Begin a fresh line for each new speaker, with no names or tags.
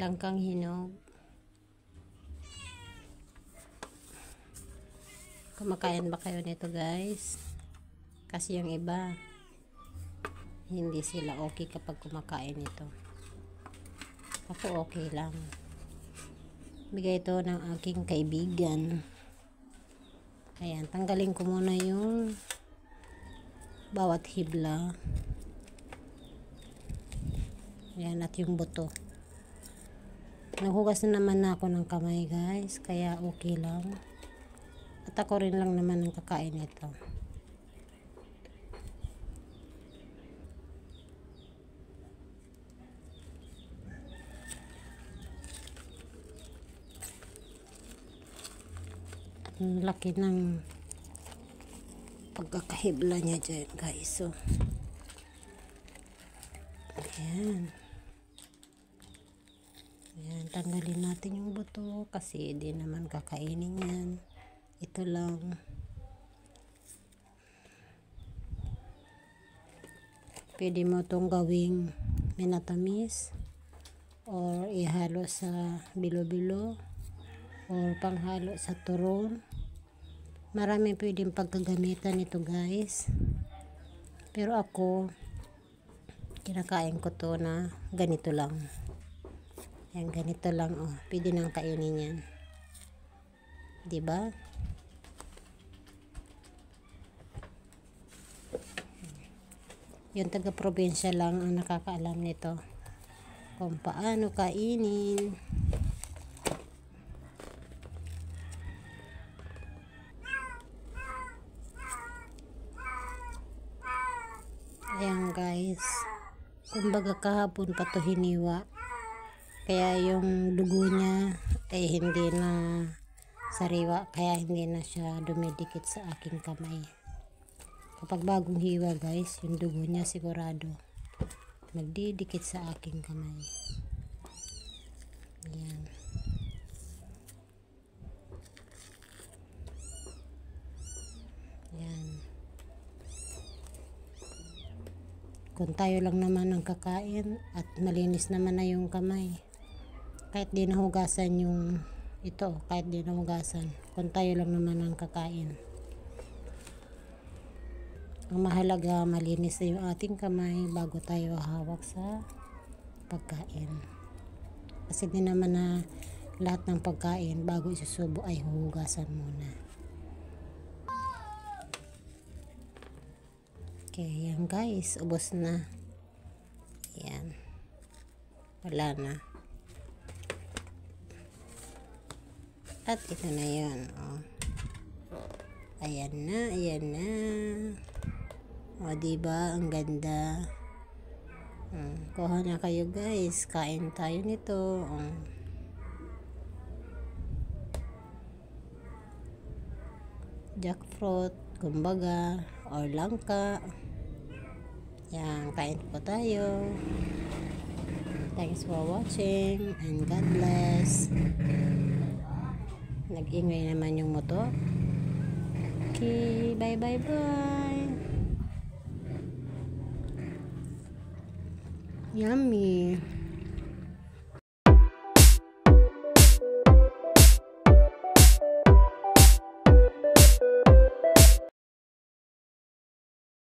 langkang hinog. Kumakain ba kayo nito, guys? Kasi yung iba hindi sila okay kapag kumakain ito. Ako okay lang. Bigay ito ng aking kaibigan. Ayan, tanggalin ko muna yung bawat hibla. Ayan, at yung buto. Naghugas na naman ako ng kamay, guys, kaya okay lang. At ako rin lang naman ang kakain nito. Ang laki ng pagkakahibla niya dyan, guys. So, ayan. Ayan, tanggalin natin yung buto kasi di naman kakainin yan. Ito lang. Pwede mo itong gawing minatamis or ihalo sa bilo-bilo or panghalo sa turon. Marami pwedeng pagkagamitan ito, guys. Pero ako, kinakain ko to na ganito lang. Yan, ganito lang. Oh, pwede nang kainin yan. Diba? Yung taga-probinsya lang ang nakakaalam nito kung paano kainin. Ayan, guys. Kumbaga kahapon pa to hiniwa. Kaya yung dugo niya ay hindi na sariwa. Kaya hindi na siya dumidikit sa aking kamay. Kapag bagong hiwa, guys, yung dugo niya sigurado magdidikit sa aking kamay. Ayan. Ayan. Kung tayo lang naman ang kakain at malinis naman na yung kamay, kahit di nahugasan yung ito, kahit di nahugasan, kung tayo lang naman ang kakain, ang mahalaga malinis na yung ating kamay bago tayo hawak sa pagkain. Kasi di naman na lahat ng pagkain bago isusubo ay huhugasan muna. Okay, yan, guys, ubos na. Yan, wala na. At ito na yan. Oh. Ayan na, ayan na. O, diba? Ang ganda. Kuha na kayo, guys. Kain tayo nito. Jackfruit, kumbaga, or langka. Yan, kain po tayo. Thanks for watching and God bless. Nag-ingay naman yung motor. Okay, bye bye bye. Yummy.